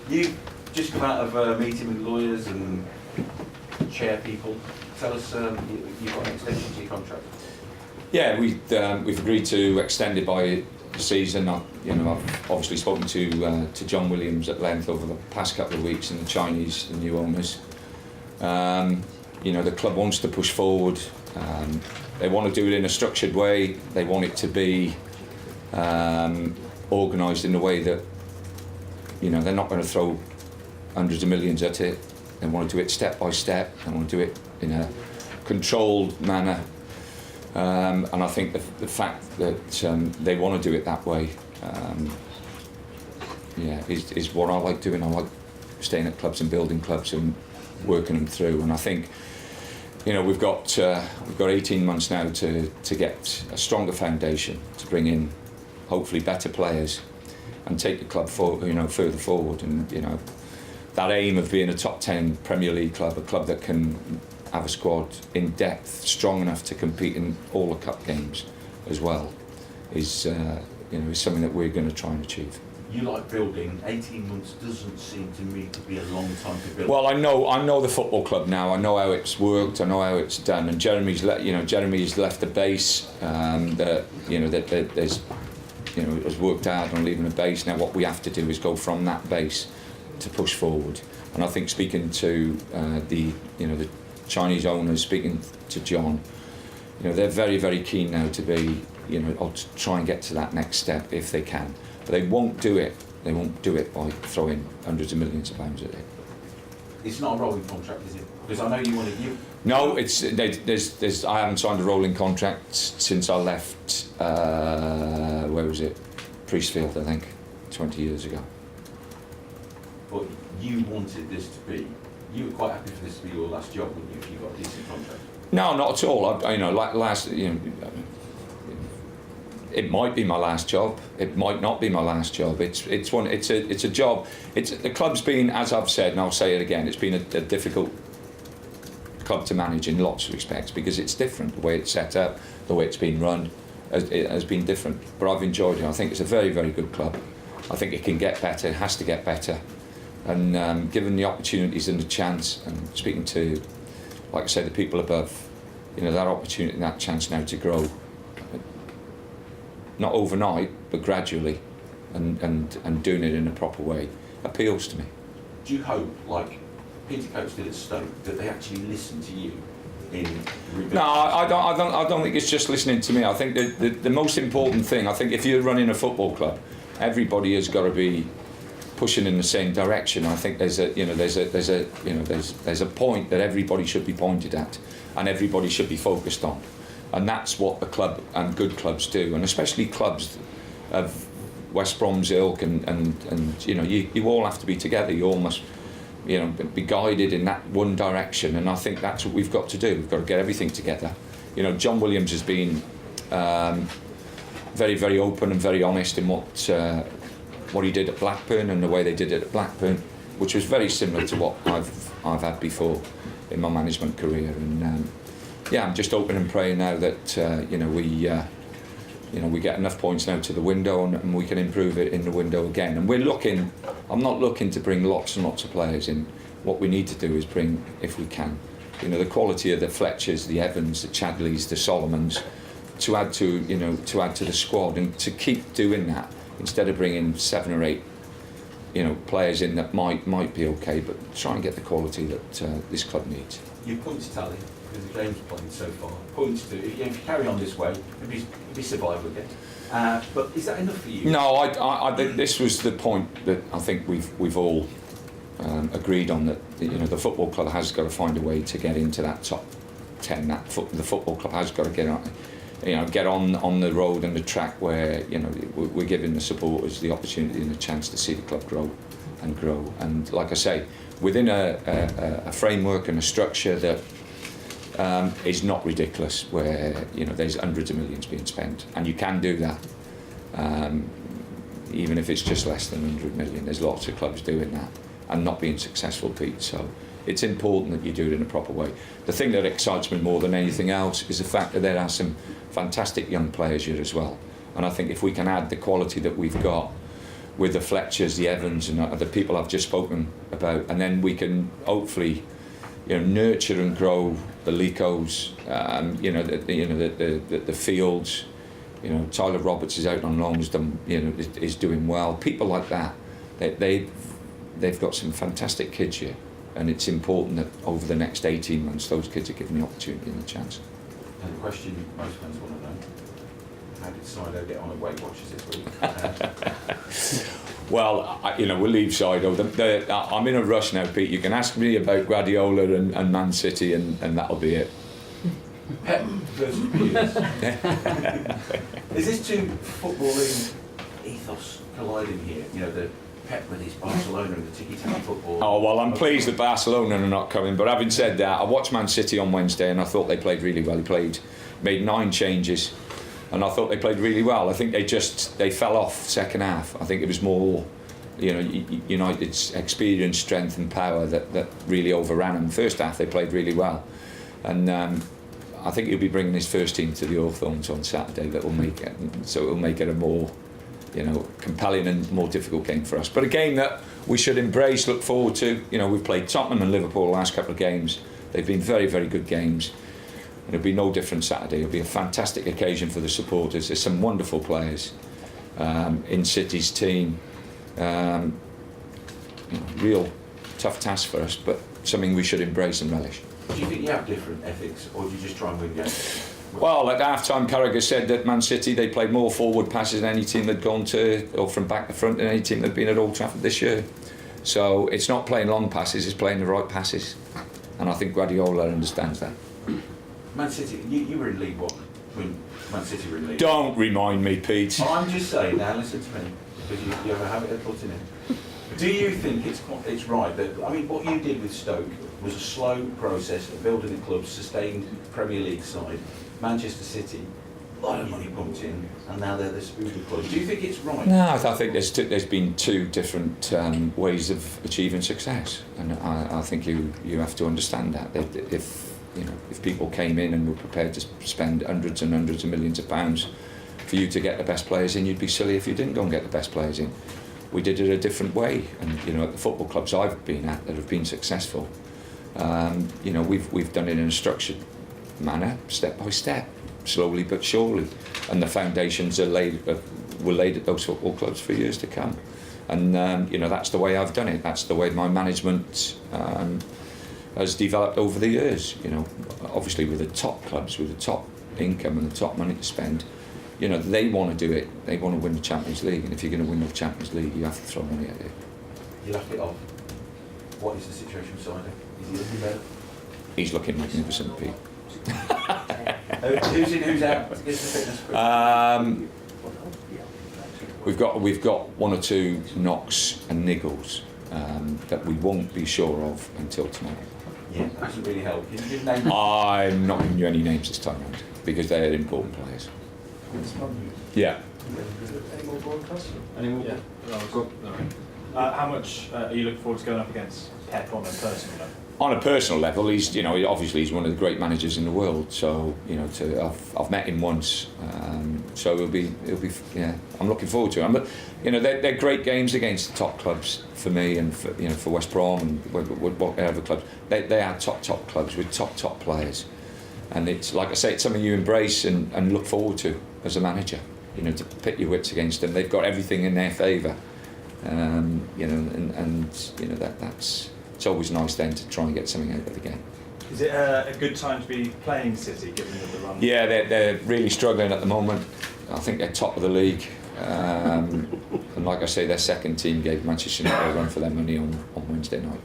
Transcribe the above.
You just come out of a meeting with lawyers and chair people. Tell us, you've got an extension to your contract. Yeah, we've agreed to extend it by the season. I've obviously spoken to John Williams at length over the past couple of weeks, and the new owners. The club wants to push forward. They want to do it in a structured way. They want it to be organised in a way that they're not going to throw hundreds of millions at it. They want to do it step by step. They want to do it in a controlled manner. And I think the fact that they want to do it that way, is what I like doing. I like staying at clubs and building clubs and working them through. And I think, we've got 18 months now to get a stronger foundation, to bring in hopefully better players and take the club further forward. And that aim of being a top 10 Premier League club, a club that can have a squad in depth, strong enough to compete in all the cup games as well, is something that we're going to try and achieve. You like building. 18 months doesn't seem to me to be a long time to build. Well, I know the football club now. I know how it's worked. I know how it's done. And Jeremy's left the base. Has worked hard on leaving a base. Now what we have to do is go from that base to push forward. And I think speaking to the Chinese owners, speaking to John, they're very, very keen now to be, to try and get to that next step if they can. But they won't do it. They won't do it by throwing hundreds of millions of pounds at it. It's not a rolling contract, is it? Because I know you want to. No, there's. I haven't signed a rolling contract since I left. Where was it? Priestfield, I think, 20 years ago. But you wanted this to be. You were quite happy for this to be your last job, wouldn't you? If you got a decent contract. No, not at all. It might be my last job. It might not be my last job. It's a job. The club's been, as I've said, and I'll say it again, it's been a difficult club to manage in lots of respects because it's different. The way it's set up, the way it's been run, it has been different. But I've enjoyed it. I think it's a very, very good club. I think it can get better. It has to get better. And given the opportunities and the chance, and speaking to, like I say, the people above, that opportunity and that chance now to grow, not overnight, but gradually, and doing it in a proper way, appeals to me. Do you hope, like Peter Coates did at Stoke, that they actually listen to you in rebuilding? No, I don't think it's just listening to me. I think the most important thing, I think if you're running a football club, everybody has got to be pushing in the same direction. I think there's a point that everybody should be pointed at, and everybody should be focused on. And that's what the club and good clubs do, and especially clubs of West Brom's ilk, and you all have to be together. You all must be guided in that one direction, and I think that's what we've got to do. We've got to get everything together. John Williams has been very, very open and very honest in what he did at Blackburn and the way they did it at Blackburn, which was very similar to what I've had before in my management career. And I'm just hoping and praying now that we get enough points now to the window and we can improve it in the window again. And I'm not looking to bring lots and lots of players in. What we need to do is bring, if we can, the quality of the Fletchers, the Evans, the Chadleys, the Solomons, to add to the squad, and to keep doing that instead of bringing 7 or 8 players in that might be okay, but try and get the quality that this club needs. Your points tally, because the game's played so far, points to, if you carry on this way, it'd be survival again. But is that enough for you? No, I this was the point that I think we've all agreed on, that the football club has got to find a way to get into that top 10. The football club has got to get on the road and the track where we're giving the supporters the opportunity and the chance to see the club grow. And like I say, within a framework and a structure that is not ridiculous, where there's hundreds of millions being spent, and you can do that, even if it's just less than 100 million. There's lots of clubs doing that and not being successful, Pete. So it's important that you do it in a proper way. The thing that excites me more than anything else is the fact that there are some fantastic young players here as well. And I think if we can add the quality that we've got with the Fletchers, the Evans, and the people I've just spoken about, and then we can hopefully, nurture and grow the Licos, the Fields. Tyler Roberts is out on loan, is doing well. People like that, they've got some fantastic kids here, and it's important that over the next 18 months those kids are given the opportunity and the chance. And the question most fans want to know: how did Sido get on at Weight Watchers this week? Well, we'll leave Sido. I'm in a rush now, Pete. You can ask me about Guardiola and Man City, and that'll be it. Pep versus Pulis. Is this two footballing ethos colliding here? The Pep with his Barcelona and the tiki-taka football. Oh, well, I'm pleased that Barcelona are not coming, but having said that, I watched Man City on Wednesday and I thought they played really well. Made 9 changes, and I thought they played really well. I think they fell off second half. I think it was more, United's experience, strength and power that really overran them. First half they played really well, and I think he'll be bringing his first team to the Hawthorns on Saturday. That will make it, so it will make it a more, compelling and more difficult game for us. But a game that we should embrace, look forward to. We've played Tottenham and Liverpool the last couple of games. They've been very, very good games. And it'll be no different Saturday. It'll be a fantastic occasion for the supporters. There's some wonderful players in City's team. Real tough task for us, but something we should embrace and relish. Do you think you have different ethics, or do you just try and win games? Well, at half-time, Carragher said that Man City, they played more forward passes than any team they'd gone to, or from back to front than any team that'd been at Old Trafford this year. So it's not playing long passes, it's playing the right passes. And I think Guardiola understands that. Man City, you were in League One when Man City were in League One. Don't remind me, Pete. I'm just saying, now listen to me, because you have a habit of putting in. Do you think it's right that, what you did with Stoke was a slow process of building a club, sustained Premier League side, Manchester City, a lot of money pumped in, and now they're the Spooky Club. Do you think it's right? No, I think there's been 2 different ways of achieving success, and I think you have to understand that. If people came in and were prepared to spend hundreds and hundreds of millions of pounds for you to get the best players in, you'd be silly if you didn't go and get the best players in. We did it a different way, and at the football clubs I've been at that have been successful, we've done it in a structured manner, step by step, slowly but surely, and the foundations were laid at those football clubs for years to come, and that's the way I've done it. That's the way my management has developed over the years. Obviously with the top clubs, with the top income and the top money to spend. They want to do it. They want to win the Champions League, and if you're going to win the Champions League, you have to throw money at it. You left it off. What is the situation with Sido? Is he looking better? He's looking magnificent, Pete. Who's in, who's out? Give us the fitness quick. We've got 1 or 2 knocks and niggles that we won't be sure of until tomorrow. Yeah, that doesn't really help. Can you give names? I'm not giving you any names this time round because they're important players. Yeah. Any more broadcasts? Any more? Yeah. How much are you looking forward to going up against Pep on a personal level? On a personal level, he's obviously he's one of the great managers in the world. So I've met him once, so it'll be I'm looking forward to it. But they're great games against the top clubs for me and for West Brom and whatever clubs. They are top clubs with top players, and it's like I say, it's something you embrace and look forward to as a manager. To pit your wits against them. They've got everything in their favour, that's. It's always nice then to try and get something out of the game. Is it a good time to be playing City, given the run? Yeah, they're really struggling at the moment. I think they're top of the league. And like I say, their second team gave Manchester United a run for their money on Wednesday night.